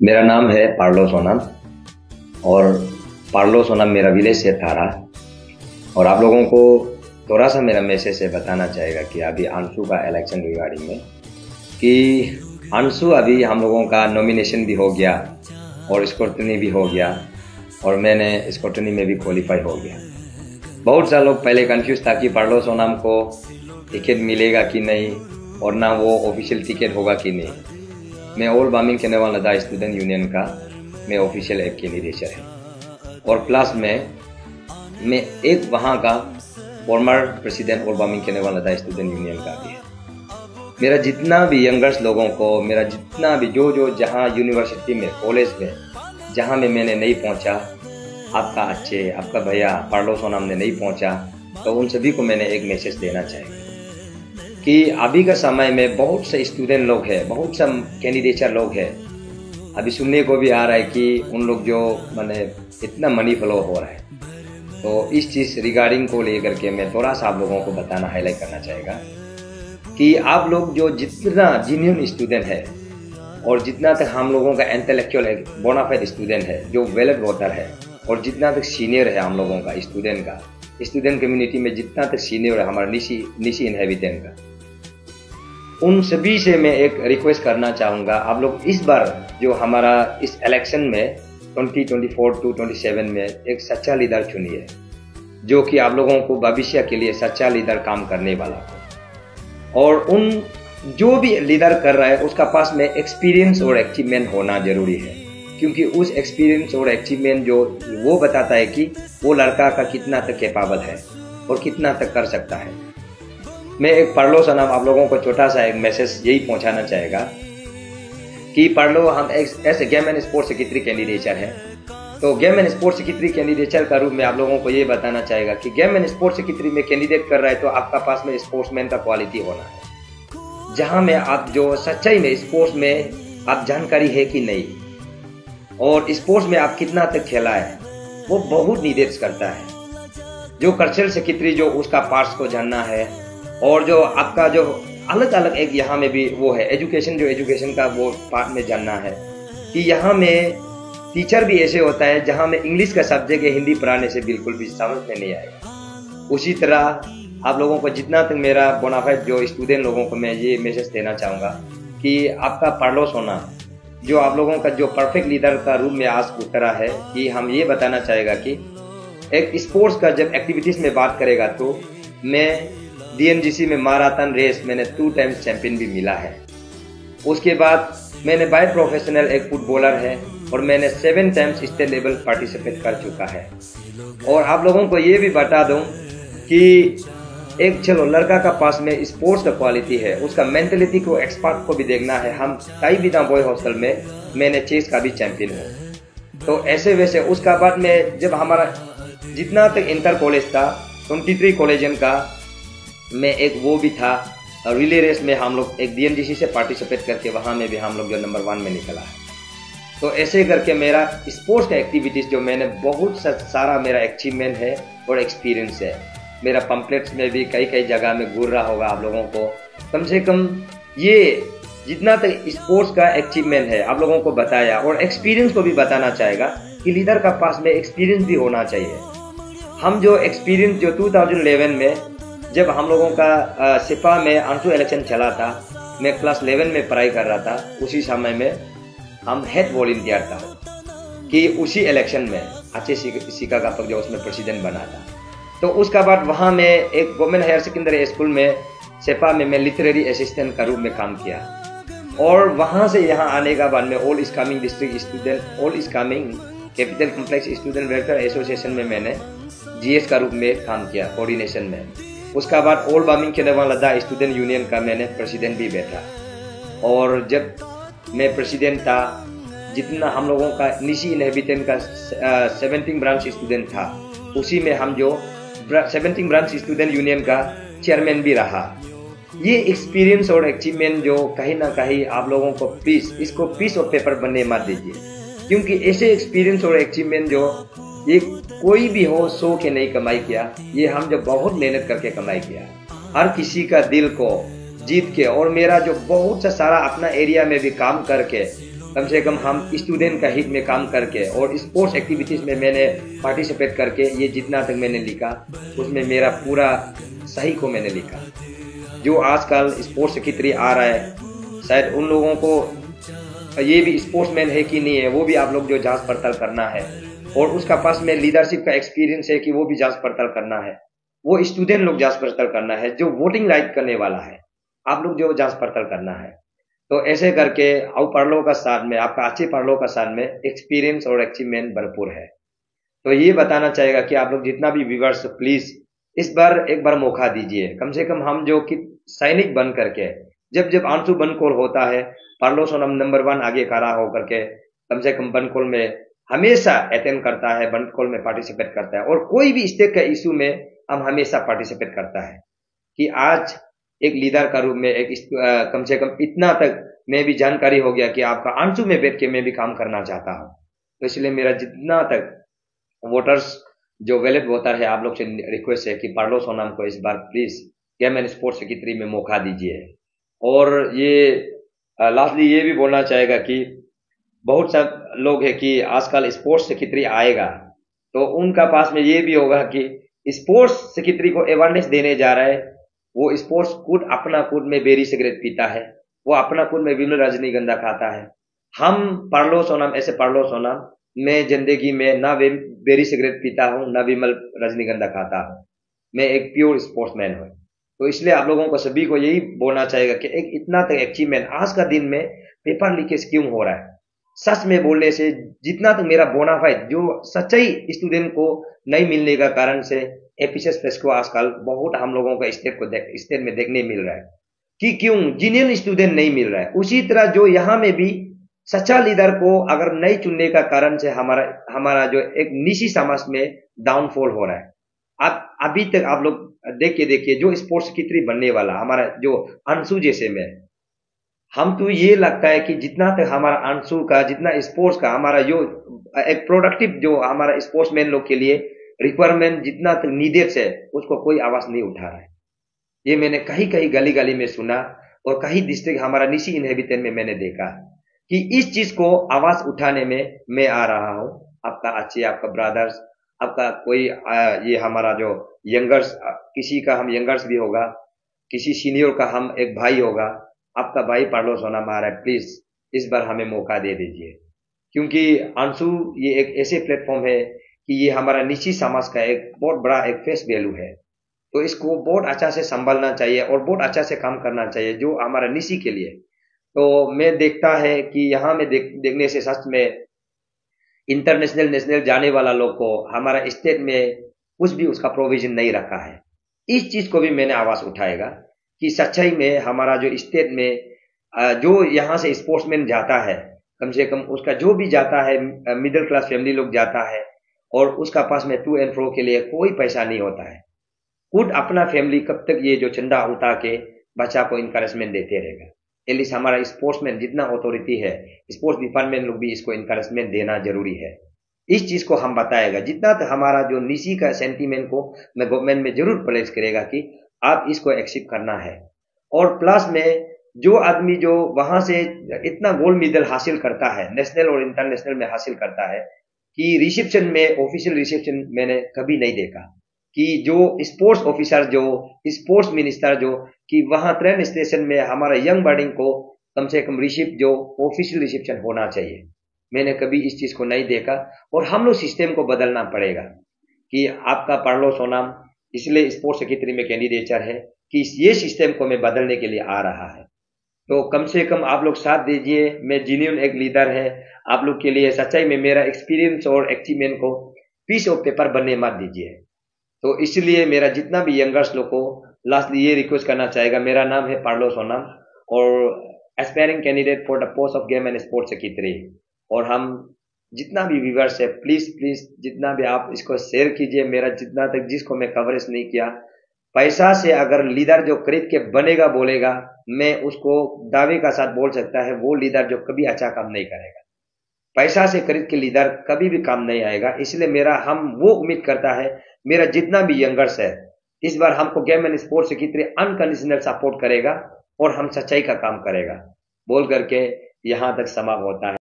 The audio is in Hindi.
मेरा नाम है पार्लो सोनम और पार्लो सोनम मेरा विलेज है थारा। और आप लोगों को थोड़ा सा मेरा मैसेज से बताना चाहेगा कि अभी अंशु का इलेक्शन रिगार्डिंग में कि अंशु अभी हम लोगों का नॉमिनेशन भी हो गया और स्क्रूटनी भी हो गया और मैंने स्क्रूटनी में भी क्वालिफाई हो गया। बहुत सारे लोग पहले कंफ्यूज था कि पार्लो सोनम को टिकट मिलेगा कि नहीं और ना वो ऑफिशियल टिकट होगा कि नहीं। मैं ऑल बामिंग केनेवाल लद्दाख स्टूडेंट यूनियन का मैं ऑफिशियल एक कैंडिडेट है और प्लस में मैं एक वहाँ का फॉर्मर प्रेसिडेंट ऑल बामिंग केनेवाल लद्दाख स्टूडेंट यूनियन का भी है। मेरा जितना भी यंगर्स लोगों को मेरा जितना भी जो जहाँ यूनिवर्सिटी में कॉलेज में जहाँ में मैंने नहीं पहुँचा, आपका अच्छे आपका भैया पार्लो सोनम ने नहीं पहुँचा, तो उन सभी को मैंने एक मैसेज देना चाहिए कि अभी का समय में बहुत से स्टूडेंट लोग हैं, बहुत से कैंडिडेचर लोग हैं। अभी सुनने को भी आ रहा है कि उन लोग जो माने इतना मनी फ्लो हो रहा है, तो इस चीज़ रिगार्डिंग को लेकर के मैं थोड़ा सा आप लोगों को बताना हाईलाइट करना चाहेगा कि आप लोग जो जितना जीन्यून स्टूडेंट है और जितना तक हम लोगों का इंटेलेक्चुअल है, बोनाफाइड स्टूडेंट है, जो वेल वोटर है और जितना तक सीनियर है हम लोगों का स्टूडेंट कम्युनिटी में जितना तक सीनियर है हमारा निशी इनहेबिटेंट का, उन सभी से मैं एक रिक्वेस्ट करना चाहूँगा। आप लोग इस बार जो हमारा इस इलेक्शन में 2024 टू 27 में एक सच्चा लीडर चुनिए, जो कि आप लोगों को भविष्य के लिए सच्चा लीडर काम करने वाला हो। और उन जो भी लीडर कर रहा है उसका पास में एक्सपीरियंस और अचीवमेंट होना जरूरी है, क्योंकि उस एक्सपीरियंस और अचीवमेंट जो वो बताता है कि वो लड़का का कितना तक कैपेबल है और कितना तक कर सकता है। मैं एक पार्लो सोनम आप लोगों को छोटा सा एक मैसेज यही पहुंचाना चाहेगा कि पार्लो हम ऐसे game and sports secretary candidature है, तो game and sports secretary candidature का रूप में आप लोगों को ये बताना चाहेगा कि गेम एंड स्पोर्ट्स सेक्रेटरी में कैंडिडेट कर रहा है तो आपका पास में स्पोर्ट्समैन का क्वालिटी होना है, जहां में आप जो सच्चाई में स्पोर्ट्स में आप जानकारी है कि नहीं और स्पोर्ट्स में आप कितना तक खेला है, वो बहुत निर्देश करता है। जो कल्चरल सेक्रेटरी जो उसका पार्ट्स को जानना है और जो आपका जो अलग अलग एक यहाँ में भी वो है एजुकेशन का वो पार्ट में जानना है कि यहाँ में टीचर भी ऐसे होता है जहाँ में इंग्लिश का सब्जेक्ट है, हिंदी पढ़ाने से बिल्कुल भी समझ में नहीं आएगा। उसी तरह आप लोगों को जितना तक मेरा बोनाफाइड जो स्टूडेंट लोगों को मैं ये मैसेज देना चाहूँगा कि आपका पार्लो सोनम जो आप लोगों का जो परफेक्ट लीडर का रूप में आज उतरा है कि हम ये बताना चाहेगा कि एक स्पोर्ट्स का जब एक्टिविटीज़ में बात करेगा तो मैं DNGC में मैराथन रेस मैंने 2 टाइम्स चैंपियन भी मिला है। उसके बाद मैंने बाय प्रोफेशनल एक फुटबॉलर है और मैंने 7 टाइम्स स्टेट लेवल पार्टिसिपेट कर चुका है। और आप लोगों को ये भी बता दूं कि एक चलो लड़का का पास में स्पोर्ट्स का क्वालिटी है, उसका मेंटेलिटी को एक्सपर्ट को भी देखना है। हम ताई बिना बॉय हॉस्टल में मैंने चेस का भी चैंपियन हूँ। तो ऐसे वैसे उसका बाद में जब हमारा जितना तक इंटर कॉलेज था 23 कॉलेजन का मैं एक वो भी था, रिले रेस में हम लोग एक DNGC से पार्टिसिपेट करके वहाँ में भी हम लोग जो नंबर 1 में निकला है। तो ऐसे करके मेरा स्पोर्ट्स का एक्टिविटीज़ जो मैंने बहुत सारा मेरा अचीवमेंट है और एक्सपीरियंस है। मेरा पम्पलेट्स में भी कई जगह में घूर रहा होगा आप लोगों को। कम से कम ये जितना तक स्पोर्ट्स का अचीवमेंट है आप लोगों को बताया और एक्सपीरियंस को भी बताना चाहेगा कि लीडर का पास में एक्सपीरियंस भी होना चाहिए। हम जो एक्सपीरियंस जो 2011 में जब हम लोगों का सिपा में अंशु इलेक्शन चला था, मैं क्लास 11 में पढ़ाई कर रहा था, उसी समय में हम हेड वॉलंटियर था कि उसी इलेक्शन में अच्छे सिका का जो उसमें प्रेसिडेंट बना था। तो उसका बाद वहाँ में एक गवर्नमेंट हायर सेकेंडरी स्कूल में सिपा में मैं लिटरेरी असिस्टेंट का रूप में काम किया और वहाँ से यहाँ आने का बाद में ऑल इस्कामिंग डिस्ट्रिक्ट स्टूडेंट ऑल इस्कामिंग capital complex student welfare association में मैंने GS का रूप में काम किया कोऑर्डिनेशन में। उसका बाद ऑल बामिंग केनेवाल लद्दाख स्टूडेंट यूनियन का मैंने प्रेसिडेंट भी बैठा और जब मैं प्रेसिडेंट था जितना हम लोगों का निशी इनहेबिटेंट का 17 ब्रांच स्टूडेंट था, उसी में हम जो 17 ब्रांच स्टूडेंट यूनियन का चेयरमैन भी रहा। ये एक्सपीरियंस और अचीवमेंट जो कहीं ना कहीं आप लोगों को इसको पीस ऑफ पेपर बनने मत दीजिए, क्योंकि ऐसे एक्सपीरियंस और अचीवमेंट जो ये कोई भी हो सो के नहीं कमाई किया, ये हम जो बहुत मेहनत करके कमाई किया, हर किसी का दिल को जीत के। और मेरा जो बहुत सा सारा अपना एरिया में भी काम करके कम से कम हम स्टूडेंट का हित में काम करके और स्पोर्ट्स एक्टिविटीज़ में मैंने पार्टिसिपेट करके ये जितना तक मैंने लिखा उसमें मेरा पूरा सही को मैंने लिखा। जो आजकल स्पोर्ट्स सेक्रेटरी आ रहा है, शायद उन लोगों को ये भी स्पोर्ट्समैन है कि नहीं है वो भी आप लोग जो जांच पड़ताल करना है, और उसका पास में लीडरशिप का एक्सपीरियंस है कि वो भी जांच पड़ताल करना है। वो स्टूडेंट लोग जांच पड़ताल करना है, जो वोटिंग राइट करने वाला है आप लोग जो जांच पड़ताल करना है। तो ऐसे करके और पढ़ का साथ में आपका अच्छे पढ़ का साथ में एक्सपीरियंस और अचीवमेंट भरपूर है। तो ये बताना चाहेगा कि आप लोग जितना भी व्यूअर्स प्लीज इस बार एक बार मौका दीजिए। कम से कम हम जो कि सैनिक बन करके जब जब आंसू बनकोल होता है पार्लो सोनम नंबर 1 आगे खड़ा होकर के कम से कम बनकोल में हमेशा अटेंड करता है, बनकोल में पार्टिसिपेट करता है, और कोई भी स्टेट का इशू में हम हमेशा पार्टिसिपेट करता है। कि आज एक लीडर का रूप में एक कम से कम इतना तक मैं भी जानकारी हो गया कि आपका आंसू में बैठ के मैं भी काम करना चाहता हूँ। तो इसलिए मेरा जितना तक वोटर्स जो वैलिड वोटर है आप लोग से रिक्वेस्ट है कि पार्लो सोनम को इस बार please game and sports secretary में मौका दीजिए। और ये लास्टली ये भी बोलना चाहेगा कि बहुत सारे लोग है कि आजकल स्पोर्ट्स सेक्रेटरी आएगा तो उनका पास में ये भी होगा कि स्पोर्ट्स सेक्रेटरी को अवेयरनेस देने जा रहा है, वो स्पोर्ट्स खुद अपना खुद में बेरी सिगरेट पीता है, वो अपना खुद में विमल रजनीगंधा खाता है। हम पार्लो सोनम ऐसे पार्लो सोनम मैं जिंदगी में ना बेरी सिगरेट पीता हूँ ना विमल रजनीगंधा खाता हूँ, मैं एक प्योर स्पोर्ट्समैन हूँ। तो इसलिए आप लोगों को सभी को यही बोलना चाहिएगा कि एक इतना तक अचीवमेंट आज का दिन में पेपर लीकेज क्यों हो रहा है। सच में बोलने से जितना तक मेरा बोनाफाइड जो सच्चाई स्टूडेंट को नहीं मिलने का कारण से एपीएस प्रेस को आजकल बहुत हम लोगों का स्टेट में देखने मिल रहा है कि क्यों जीनियन स्टूडेंट नहीं मिल रहा है। उसी तरह जो यहाँ में भी सच्चा लीडर को अगर नहीं चुनने का कारण से हमारा जो एक निजी समाज में डाउनफॉल हो रहा है। अब अभी तक आप लोग देखिए जो स्पोर्ट्स सेक्रेटरी बनने वाला हमारा जो अंशु जैसे में हम तो ये लगता है कि जितना तक हमारा अंशु का जितना स्पोर्ट्स का हमारा जो एक प्रोडक्टिव जो हमारा स्पोर्ट्समैन लोग के लिए रिक्वायरमेंट जितना तक नीडेड है उसको कोई आवाज नहीं उठा रहा है। ये मैंने कहीं कहीं गली गली में सुना और कहीं डिस्ट्रिक्ट हमारा निशी इनहेबिटेंट में मैंने देखा कि इस चीज को आवाज उठाने में मैं आ रहा हूँ। आपका अच्छे आपका ब्रदर्स आपका कोई ये हमारा जो यंगर्स किसी का हम यंगर्स भी होगा, किसी सीनियर का हम एक भाई होगा, आपका भाई पार्लो सोनम आ रहा है, प्लीज इस बार हमें मौका दे दीजिए। क्योंकि अंशु ये एक ऐसे प्लेटफॉर्म है कि ये हमारा निजी समाज का एक बहुत बड़ा एक फेस वैल्यू है। तो इसको बहुत अच्छा से संभालना चाहिए और बहुत अच्छा से काम करना चाहिए जो हमारा निजी के लिए। तो मैं देखता है कि यहाँ में देखने से सच में इंटरनेशनल नेशनल जाने वाला लोग को हमारा स्टेट में कुछ भी उसका प्रोविजन नहीं रखा है। इस चीज को भी मैंने आवाज उठाएगा कि सच्चाई में हमारा जो स्टेट में जो यहाँ से स्पोर्ट्समैन जाता है कम से कम उसका जो भी जाता है मिडिल क्लास फैमिली लोग जाता है और उसका पास में टू एंड फ्रो के लिए कोई पैसा नहीं होता है। खुद अपना फैमिली कब तक ये जो चंदा उठा के बच्चा को इनकरेजमेंट देते रहेगा। एटलीस्ट हमारा स्पोर्ट्समैन जितना अथॉरिटी है स्पोर्ट्स डिपार्टमेंट लोग भी इसको इनकरेजमेंट देना जरूरी है। इस चीज को हम बताएगा जितना तक हमारा जो निजी का सेंटीमेंट को मैं गवर्नमेंट में जरूर प्लेस करेगा कि आप इसको एक्सेप्ट करना है। और प्लस में जो आदमी जो वहां से इतना गोल्ड मेडल हासिल करता है नेशनल और इंटरनेशनल में हासिल करता है कि रिसेप्शन में ऑफिशियल रिसेप्शन मैंने कभी नहीं देखा कि जो स्पोर्ट्स ऑफिसर जो स्पोर्ट्स मिनिस्टर जो कि वहां ट्रेन स्टेशन में हमारा यंग बर्डिंग को कम से कम रिसिप्ट जो ऑफिशियल रिसेप्शन होना चाहिए, मैंने कभी इस चीज को नहीं देखा। और हम लोग सिस्टम को बदलना पड़ेगा कि आपका पार्लो सोनम इसलिए स्पोर्ट्स सेक्रेटरी में कैंडिडेचर है कि ये सिस्टम को मैं बदलने के लिए आ रहा है। तो कम से कम आप लोग साथ दीजिए। मैं जीन्यून एक लीडर है आप लोग के लिए। सच्चाई में मेरा एक्सपीरियंस और अचीवमेंट को पीस ऑफ पेपर बनने मत दीजिए। तो इसलिए मेरा जितना भी यंगर्स लोग को लास्टली ये रिक्वेस्ट करना चाहेगा, मेरा नाम है पार्लो सोनम और aspiring candidate for the post of game and sports secretary. और हम जितना भी व्यूअर्स है प्लीज प्लीज जितना भी आप इसको शेयर कीजिए। मेरा जितना तक जिसको मैं कवरेज नहीं किया, पैसा से अगर लीडर जो खरीद के बनेगा बोलेगा, मैं उसको दावे का साथ बोल सकता है वो लीडर जो कभी अच्छा काम नहीं करेगा। पैसा से खरीद के लीडर कभी भी काम नहीं आएगा। इसलिए हम वो उम्मीद करता है मेरा जितना भी यंगर्स है इस बार हमको game and sports secretary unconditional support करेगा और हम सच्चाई का काम करेगा बोल करके यहाँ तक समाप्त होता है।